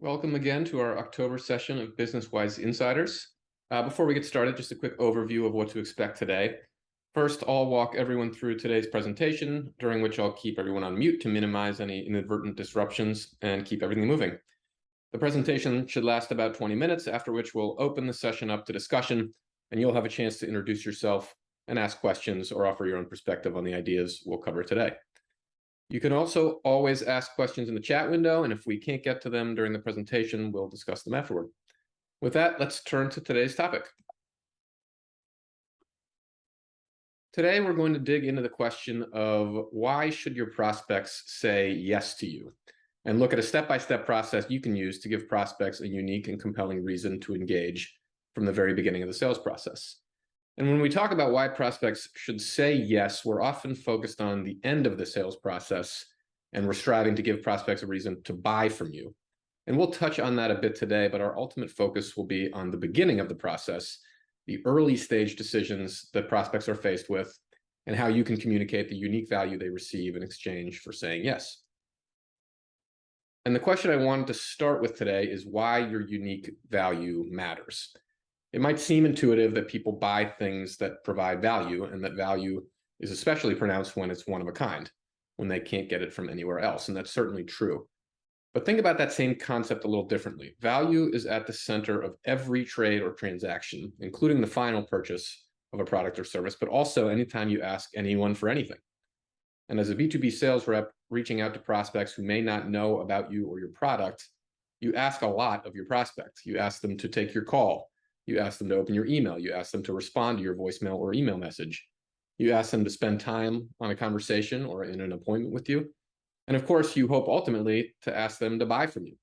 Welcome again to our October session of BusinessWise Insiders. Before we get started, just a quick overview of what to expect today. First, I'll walk everyone through today's presentation, during which I'll keep everyone on mute to minimize any inadvertent disruptions and keep everything moving. The presentation should last about 20 minutes, after which we'll open the session up to discussion, and you'll have a chance to introduce yourself and ask questions or offer your own perspective on the ideas we'll cover today. You can also always ask questions in the chat window, and if we can't get to them during the presentation, we'll discuss them afterward. With that, let's turn to today's topic. Today, we're going to dig into the question of why should your prospects say yes to you, and look at a step-by-step process you can use to give prospects a unique and compelling reason to engage from the very beginning of the sales process. And when we talk about why prospects should say yes, we're often focused on the end of the sales process, and we're striving to give prospects a reason to buy from you. And we'll touch on that a bit today, but our ultimate focus will be on the beginning of the process, the early stage decisions that prospects are faced with, and how you can communicate the unique value they receive in exchange for saying yes. And the question I wanted to start with today is why your unique value matters. It might seem intuitive that people buy things that provide value, and that value is especially pronounced when it's one of a kind, when they can't get it from anywhere else, and that's certainly true. But think about that same concept a little differently. Value is at the center of every trade or transaction, including the final purchase of a product or service, but also anytime you ask anyone for anything. And as a B2B sales rep reaching out to prospects who may not know about you or your product, you ask a lot of your prospect. You ask them to take your call. You ask them to open your email. You ask them to respond to your voicemail or email message. You ask them to spend time on a conversation or in an appointment with you. And of course, you hope ultimately to ask them to buy from you.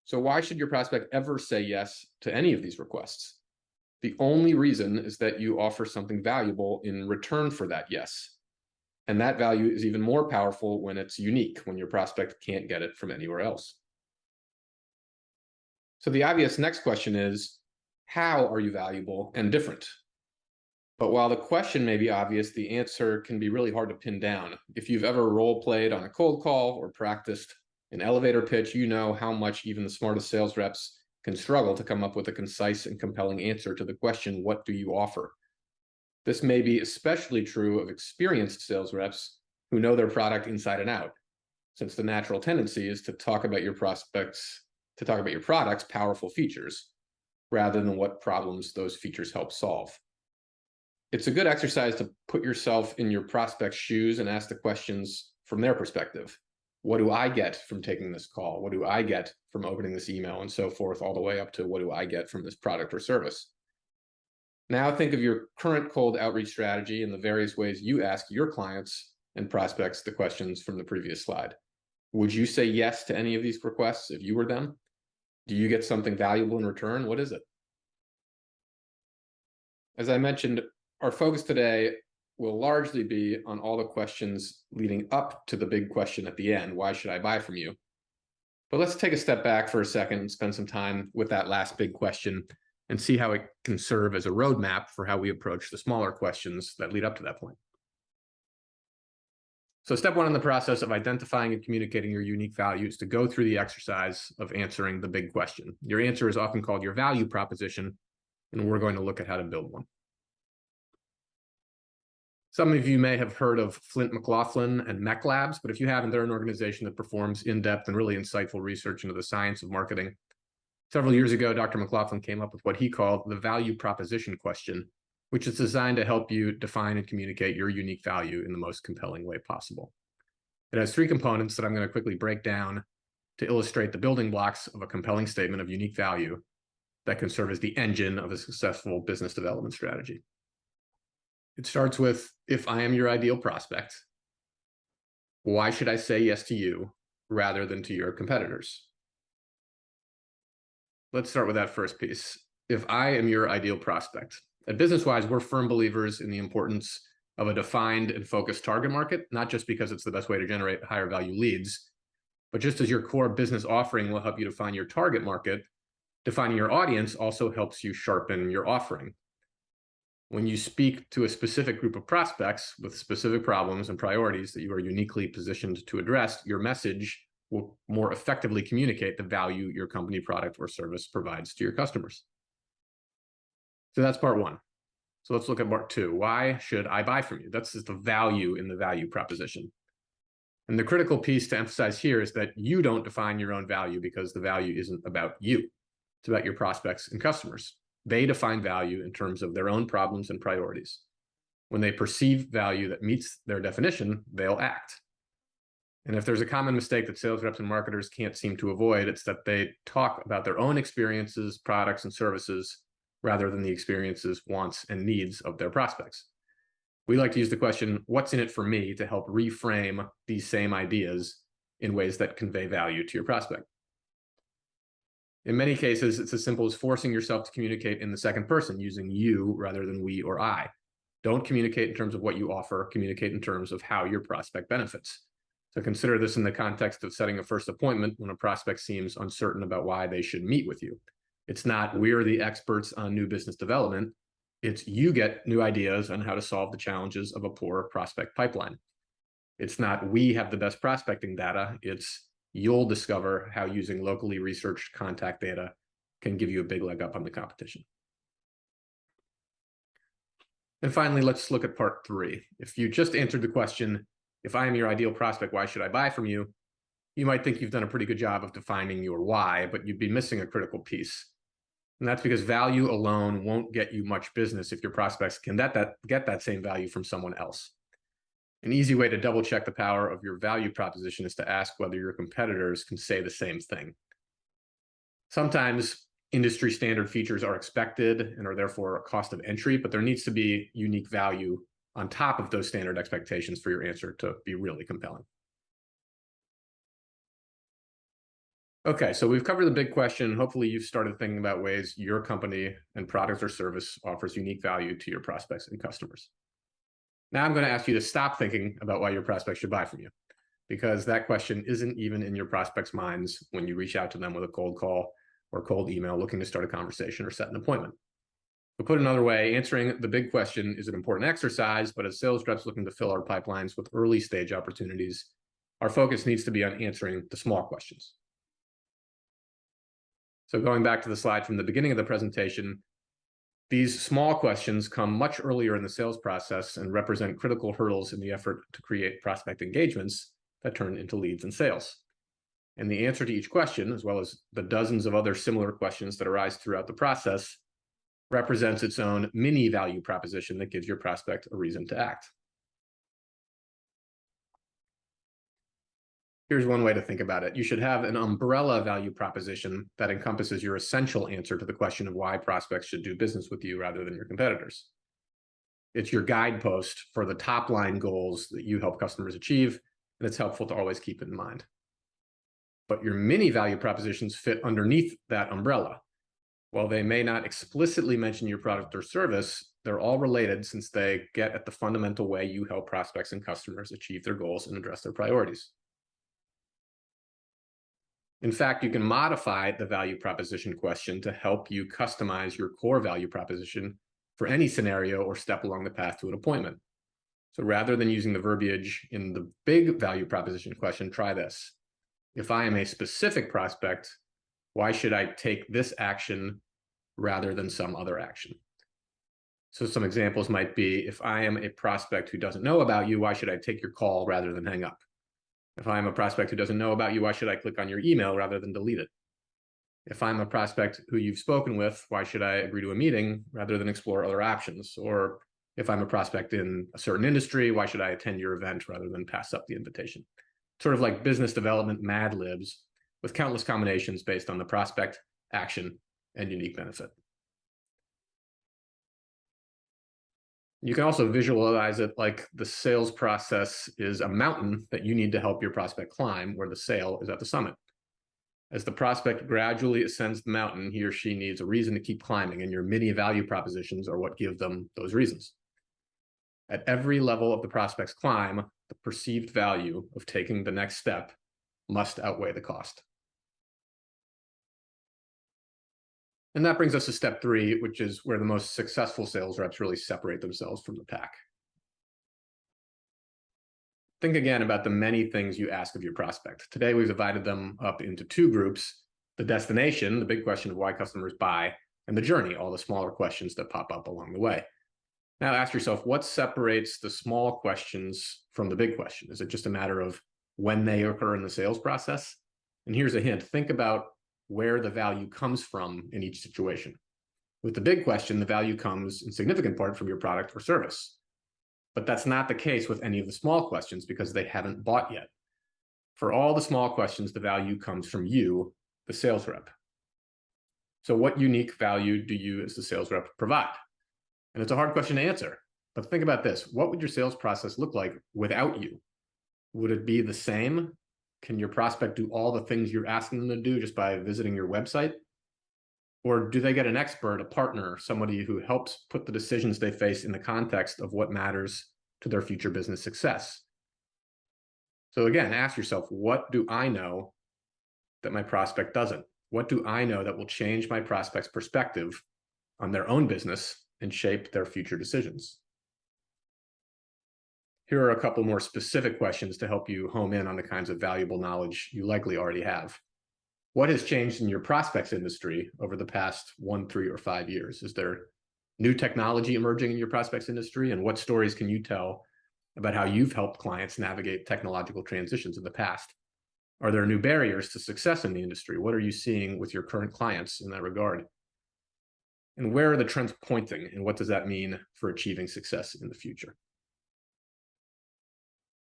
So why should your prospect ever say yes to any of these requests? The only reason is that you offer something valuable in return for that yes. And that value is even more powerful when it's unique, when your prospect can't get it from anywhere else. So the obvious next question is, how are you valuable and different? But while the question may be obvious, the answer can be really hard to pin down. If you've ever role-played on a cold call or practiced an elevator pitch, you know how much even the smartest sales reps can struggle to come up with a concise and compelling answer to the question, what do you offer? This may be especially true of experienced sales reps who know their product inside and out, since the natural tendency is to talk about your product's powerful features, rather than what problems those features help solve. It's a good exercise to put yourself in your prospect's shoes and ask the questions from their perspective. What do I get from taking this call? What do I get from opening this email, and so forth, all the way up to what do I get from this product or service? Now think of your current cold outreach strategy and the various ways you ask your clients and prospects the questions from the previous slide. Would you say yes to any of these requests if you were them? Do you get something valuable in return? What is it? As I mentioned, our focus today will largely be on all the questions leading up to the big question at the end, why should I buy from you? But let's take a step back for a second and spend some time with that last big question and see how it can serve as a roadmap for how we approach the smaller questions that lead up to that point. So step one in the process of identifying and communicating your unique value is to go through the exercise of answering the big question. Your answer is often called your value proposition, and we're going to look at how to build one. Some of you may have heard of Flint McLaughlin and MEC Labs, but if you haven't, they're an organization that performs in-depth and really insightful research into the science of marketing. Several years ago, Dr. McLaughlin came up with what he called the value proposition question, which is designed to help you define and communicate your unique value in the most compelling way possible. It has three components that I'm going to quickly break down to illustrate the building blocks of a compelling statement of unique value that can serve as the engine of a successful business development strategy. It starts with, if I am your ideal prospect, why should I say yes to you rather than to your competitors? Let's start with that first piece. If I am your ideal prospect, at BusinessWise, we're firm believers in the importance of a defined and focused target market, not just because it's the best way to generate higher value leads, but just as your core business offering will help you define your target market, defining your audience also helps you sharpen your offering. When you speak to a specific group of prospects with specific problems and priorities that you are uniquely positioned to address, your message will more effectively communicate the value your company, product, or service provides to your customers. So that's part one. So let's look at part two. Why should I buy from you? That's just the value in the value proposition. And the critical piece to emphasize here is that you don't define your own value, because the value isn't about you. It's about your prospects and customers. They define value in terms of their own problems and priorities. When they perceive value that meets their definition, they'll act. And if there's a common mistake that sales reps and marketers can't seem to avoid, it's that they talk about their own experiences, products, and services rather than the experiences, wants, and needs of their prospects. We like to use the question, what's in it for me, to help reframe these same ideas in ways that convey value to your prospect. In many cases, it's as simple as forcing yourself to communicate in the second person, using you rather than we or I. Don't communicate in terms of what you offer, communicate in terms of how your prospect benefits. So consider this in the context of setting a first appointment when a prospect seems uncertain about why they should meet with you. It's not, we're the experts on new business development. It's, you get new ideas on how to solve the challenges of a poor prospect pipeline. It's not, we have the best prospecting data. It's, you'll discover how using locally researched contact data can give you a big leg up on the competition. And finally, let's look at part three. If you just answered the question, if I am your ideal prospect, why should I buy from you? You might think you've done a pretty good job of defining your why, but you'd be missing a critical piece. And that's because value alone won't get you much business if your prospects can get that same value from someone else. An easy way to double check the power of your value proposition is to ask whether your competitors can say the same thing. Sometimes industry standard features are expected and are therefore a cost of entry, but there needs to be unique value on top of those standard expectations for your answer to be really compelling. Okay, so we've covered the big question. Hopefully you've started thinking about ways your company and product or service offers unique value to your prospects and customers. Now I'm going to ask you to stop thinking about why your prospects should buy from you, because that question isn't even in your prospects' minds when you reach out to them with a cold call or cold email looking to start a conversation or set an appointment. To put another way, answering the big question is an important exercise, but as sales reps looking to fill our pipelines with early stage opportunities, our focus needs to be on answering the small questions. So going back to the slide from the beginning of the presentation, these small questions come much earlier in the sales process and represent critical hurdles in the effort to create prospect engagements that turn into leads and sales. And the answer to each question, as well as the dozens of other similar questions that arise throughout the process, represents its own mini value proposition that gives your prospect a reason to act. Here's one way to think about it. You should have an umbrella value proposition that encompasses your essential answer to the question of why prospects should do business with you rather than your competitors. It's your guidepost for the top line goals that you help customers achieve, and it's helpful to always keep it in mind. But your mini value propositions fit underneath that umbrella. While they may not explicitly mention your product or service, they're all related since they get at the fundamental way you help prospects and customers achieve their goals and address their priorities. In fact, you can modify the value proposition question to help you customize your core value proposition for any scenario or step along the path to an appointment. So rather than using the verbiage in the big value proposition question, try this. If I am a specific prospect, why should I take this action rather than some other action? So some examples might be, if I am a prospect who doesn't know about you, why should I take your call rather than hang up? If I'm a prospect who doesn't know about you, why should I click on your email rather than delete it? If I'm a prospect who you've spoken with, why should I agree to a meeting rather than explore other options? Or if I'm a prospect in a certain industry, why should I attend your event rather than pass up the invitation? Sort of like business development Mad Libs with countless combinations based on the prospect, action, and unique benefit. You can also visualize it like the sales process is a mountain that you need to help your prospect climb, where the sale is at the summit. As the prospect gradually ascends the mountain, he or she needs a reason to keep climbing, and your mini value propositions are what give them those reasons. At every level of the prospect's climb, the perceived value of taking the next step must outweigh the cost. And that brings us to step 3, which is where the most successful sales reps really separate themselves from the pack. think again about the many things you ask of your prospect. Today, we've divided them up into two groups: the destination, the big question of why customers buy, and the journey, all the smaller questions that pop up along the way. Now ask yourself, what separates the small questions from the big question? Is it just a matter of when they occur in the sales process? And here's a hint: think about where the value comes from in each situation. With the big question, the value comes in significant part from your product or service. But that's not the case with any of the small questions because they haven't bought yet. For all the small questions, the value comes from you, the sales rep. So what unique value do you as the sales rep provide? And it's a hard question to answer, but think about this. What would your sales process look like without you? Would it be the same? Can your prospect do all the things you're asking them to do just by visiting your website? Or do they get an expert, a partner, somebody who helps put the decisions they face in the context of what matters to their future business success? So again, ask yourself, what do I know that my prospect doesn't? What do I know that will change my prospect's perspective on their own business and shape their future decisions? Here are a couple more specific questions to help you home in on the kinds of valuable knowledge you likely already have. What has changed in your prospects industry over the past 1, 3, or 5 years? Is there new technology emerging in your prospects industry? And what stories can you tell about how you've helped clients navigate technological transitions in the past? Are there new barriers to success in the industry? What are you seeing with your current clients in that regard? And where are the trends pointing? And what does that mean for achieving success in the future?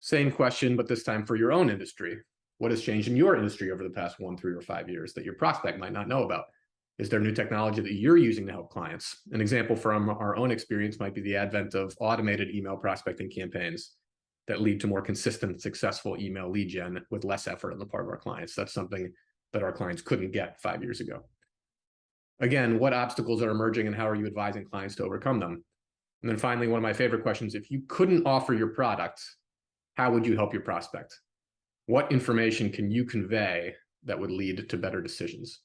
Same question, but this time for your own industry. What has changed in your industry over the past 1, 3, or 5 years that your prospect might not know about? Is there new technology that you're using to help clients? An example from our own experience might be the advent of automated email prospecting campaigns that lead to more consistent, successful email lead gen with less effort on the part of our clients. That's something that our clients couldn't get 5 years ago. Again, what obstacles are emerging and how are you advising clients to overcome them? And then finally, one of my favorite questions: if you couldn't offer your product, how would you help your prospect? What information can you convey that would lead to better decisions?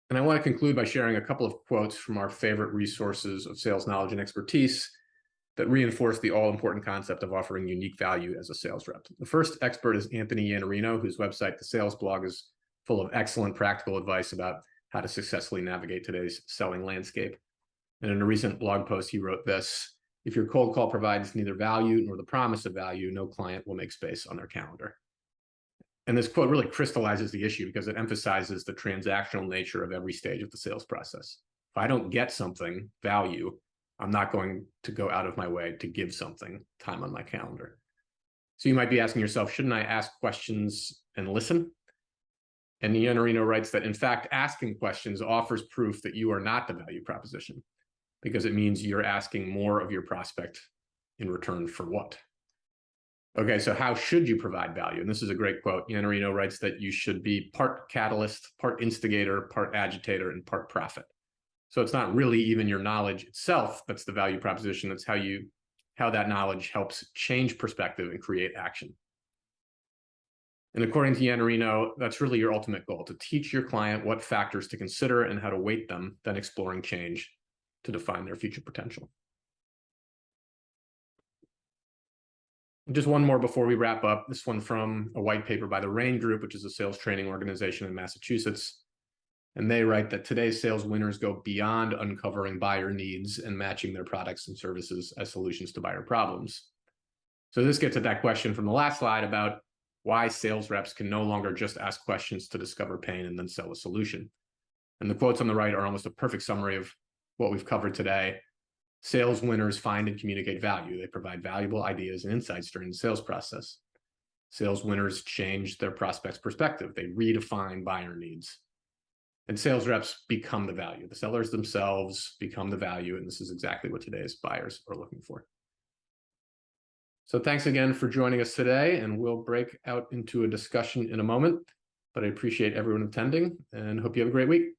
And I want to conclude by sharing a couple of quotes from our favorite resources of sales knowledge and expertise that reinforce the all-important concept of offering unique value as a sales rep. The first expert is Anthony Iannarino, whose website, The Sales Blog, is full of excellent practical advice about how to successfully navigate today's selling landscape. And in a recent blog post, he wrote this: if your cold call provides neither value nor the promise of value, no client will make space on their calendar. And this quote really crystallizes the issue because it emphasizes the transactional nature of every stage of the sales process. If I don't get something, value, I'm not going to go out of my way to give something, time on my calendar. So you might be asking yourself, shouldn't I ask questions and listen? And Iannarino writes that, in fact, asking questions offers proof that you are not the value proposition, because it means you're asking more of your prospect in return for what? Okay, so how should you provide value? And this is a great quote. Iannarino writes that you should be part catalyst, part instigator, part agitator, and part prophet. So it's not really even your knowledge itself that's the value proposition. That's how that knowledge helps change perspective and create action. And according to Iannarino, that's really your ultimate goal: to teach your client what factors to consider and how to weight them, then exploring change to define their future potential. Just one more before we wrap up. This one from a white paper by the RAIN Group, which is a sales training organization in Massachusetts. And they write that today's sales winners go beyond uncovering buyer needs and matching their products and services as solutions to buyer problems. So this gets at that question from the last slide about why sales reps can no longer just ask questions to discover pain and then sell a solution. And the quotes on the right are almost a perfect summary of what we've covered today. Sales winners find and communicate value. They provide valuable ideas and insights during the sales process. Sales winners change their prospect's perspective. They redefine buyer needs. And sales reps become the value. The sellers themselves become the value, and this is exactly what today's buyers are looking for. So thanks again for joining us today, and we'll break out into a discussion in a moment, but I appreciate everyone attending and hope you have a great week.